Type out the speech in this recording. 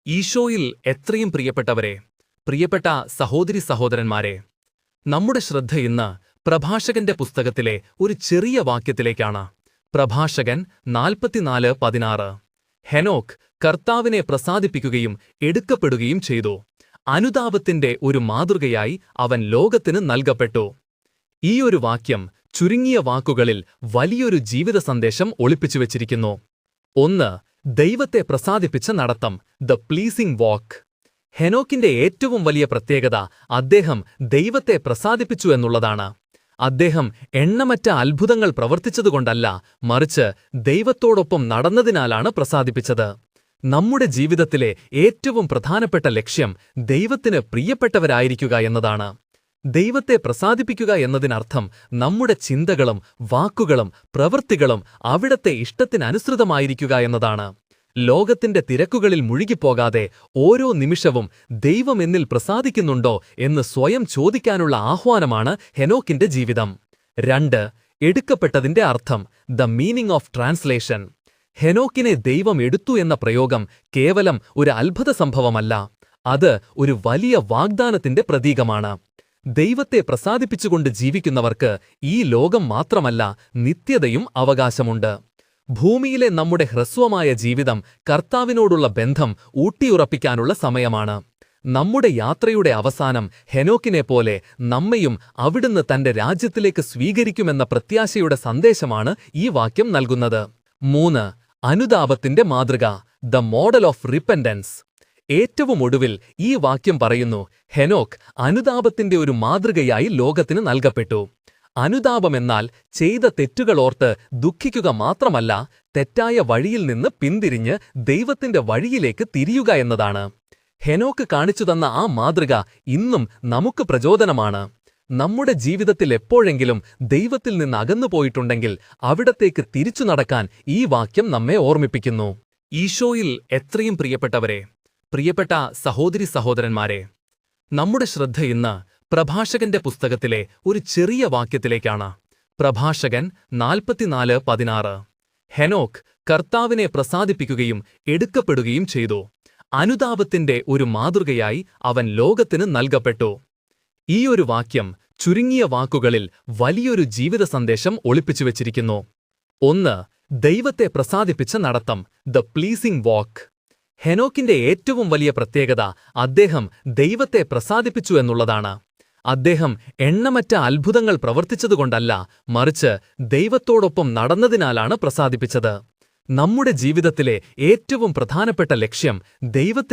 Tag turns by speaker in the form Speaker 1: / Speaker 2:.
Speaker 1: ഈശോയിൽ എത്രയും പ്രിയപ്പെട്ടവരെ, പ്രിയപ്പെട്ട സഹോദരി സഹോദരന്മാരെ, നമ്മുടെ ശ്രദ്ധ ഇന്ന് പ്രഭാഷകന്റെ പുസ്തകത്തിലെ ഒരു ചെറിയ വാക്യത്തിലേക്കാണ്. പ്രഭാഷകൻ 44:16. ഹെനോക്ക് കർത്താവിനെ പ്രസാദിപ്പിക്കുകയും എടുക്കപ്പെടുകയും ചെയ്തു. അനുതാപത്തിന്റെ ഒരു മാതൃകയായി അവൻ ലോകത്തിന് നൽകപ്പെട്ടു. ഈ ഒരു വാക്യം ചുരുങ്ങിയ വാക്കുകളിൽ വലിയൊരു ജീവിത സന്ദേശം ഒളിപ്പിച്ചുവച്ചിരിക്കുന്നു. 1. ദൈവത്തെ പ്രസാദിപ്പിച്ച നടത്തം, ദ പ്ലീസിംഗ് വാക്ക്. ഹെനോക്കിന്റെ ഏറ്റവും വലിയ പ്രത്യേകത അദ്ദേഹം ദൈവത്തെ പ്രസാദിപ്പിച്ചു എന്നുള്ളതാണ്. അദ്ദേഹം എണ്ണമറ്റ അത്ഭുതങ്ങൾ പ്രവർത്തിച്ചതുകൊണ്ടല്ല, മറിച്ച് ദൈവത്തോടൊപ്പം നടന്നതിനാലാണ് പ്രസാദിപ്പിച്ചത്. നമ്മുടെ ജീവിതത്തിലെ ഏറ്റവും പ്രധാനപ്പെട്ട ലക്ഷ്യം ദൈവത്തിന് പ്രിയപ്പെട്ടവരായിരിക്കുക എന്നതാണ്. ദൈവത്തെ പ്രസാദിപ്പിക്കുക എന്നതിനർത്ഥം നമ്മുടെ ചിന്തകളും വാക്കുകളും പ്രവൃത്തികളും അവിടത്തെ ഇഷ്ടത്തിനനുസൃതമായിരിക്കുക എന്നതാണ്. ലോകത്തിന്റെ തിരക്കുകളിൽ മുഴുകിപ്പോകാതെ ഓരോ നിമിഷവും ദൈവം എന്നിൽ പ്രസാദിക്കുന്നുണ്ടോ എന്ന് സ്വയം ചോദിക്കാനുള്ള ആഹ്വാനമാണ് ഹെനോക്കിന്റെ ജീവിതം. 2. എടുക്കപ്പെട്ടതിന്റെ അർത്ഥം, ദ മീനിംഗ് ഓഫ് ട്രാൻസ്ലേഷൻ. ഹെനോക്കിനെ ദൈവം എടുത്തു എന്ന പ്രയോഗം കേവലം ഒരു അത്ഭുത സംഭവമല്ല, അത് ഒരു വലിയ വാഗ്ദാനത്തിന്റെ പ്രതീകമാണ്. ദൈവത്തെ പ്രസാദിപ്പിച്ചുകൊണ്ട് ജീവിക്കുന്നവർക്ക് ഈ ലോകം മാത്രമല്ല, നിത്യതയും അവകാശമുണ്ട്. ഭൂമിയിലെ നമ്മുടെ ഹ്രസ്വമായ ജീവിതം കർത്താവിനോടുള്ള ബന്ധം ഊട്ടിയുറപ്പിക്കാനുള്ള സമയമാണ്. നമ്മുടെ യാത്രയുടെ അവസാനം ഹെനോക്കിനെപ്പോലെ നമ്മയും അവിടുന്ന് തന്റെ രാജ്യത്തിലേക്ക് സ്വീകരിക്കുമെന്ന പ്രത്യാശയുടെ സന്ദേശമാണ് ഈ വാക്യം നൽകുന്നത്. 3. അനുതാപത്തിന്റെ മാതൃക, ദ മോഡൽ ഓഫ് റിപ്പന്റൻസ്. ഏറ്റവും ഒടുവിൽ ഈ വാക്യം പറയുന്നു, ഹെനോക്ക് അനുതാപത്തിന്റെ ഒരു മാതൃകയായി ലോകത്തിന് നൽകപ്പെട്ടു. അനുതാപമെന്നാൽ ചെയ്ത തെറ്റുകളോർത്ത് ദുഃഖിക്കുക മാത്രമല്ല, തെറ്റായ വഴിയിൽ നിന്ന് പിന്തിരിഞ്ഞ് ദൈവത്തിന്റെ വഴിയിലേക്ക് തിരിയുക എന്നതാണ്. ഹെനോക്ക് കാണിച്ചുതന്ന ആ മാതൃക ഇന്നും നമുക്ക് പ്രചോദനമാണ്. നമ്മുടെ ജീവിതത്തിൽ എപ്പോഴെങ്കിലും ദൈവത്തിൽ നിന്ന് അകന്നുപോയിട്ടുണ്ടെങ്കിൽ അവിടത്തേക്ക് തിരിച്ചു നടക്കാൻ ഈ വാക്യം നമ്മെ ഓർമ്മിപ്പിക്കുന്നു. ഈശോയിൽ എത്രയും പ്രിയപ്പെട്ടവരെ, പ്രിയപ്പെട്ട സഹോദരി സഹോദരന്മാരെ, നമ്മുടെ ശ്രദ്ധ ഇന്ന് പ്രഭാഷകന്റെ പുസ്തകത്തിലെ ഒരു ചെറിയ വാക്യത്തിലേക്കാണ്. പ്രഭാഷകൻ 44:16. ഹെനോക്ക് കർത്താവിനെ പ്രസാദിപ്പിക്കുകയും എടുക്കപ്പെടുകയും ചെയ്തു. അനുതാപത്തിന്റെ ഒരു മാതൃകയായി അവൻ ലോകത്തിന് നൽകപ്പെട്ടു. ഈ ഒരു വാക്യം ചുരുങ്ങിയ വാക്കുകളിൽ വലിയൊരു ജീവിത സന്ദേശം ഒളിപ്പിച്ചുവച്ചിരിക്കുന്നു. 1. ദൈവത്തെ പ്രസാദിപ്പിച്ച നടത്തം, ദ പ്ലീസിംഗ് വാക്ക്. ഹെനോക്കിന്റെ ഏറ്റവും വലിയ പ്രത്യേകത അദ്ദേഹം ദൈവത്തെ പ്രസാദിപ്പിച്ചു എന്നുള്ളതാണ്. അദ്ദേഹം എണ്ണമറ്റ അത്ഭുതങ്ങൾ പ്രവർത്തിച്ചതുകൊണ്ടല്ല, മറിച്ച് ദൈവത്തോടൊപ്പം നടന്നതിനാലാണ് പ്രസാദിപ്പിച്ചത്. നമ്മുടെ ജീവിതത്തിലെ ഏറ്റവും പ്രധാനപ്പെട്ട ലക്ഷ്യം ദൈവത്തെ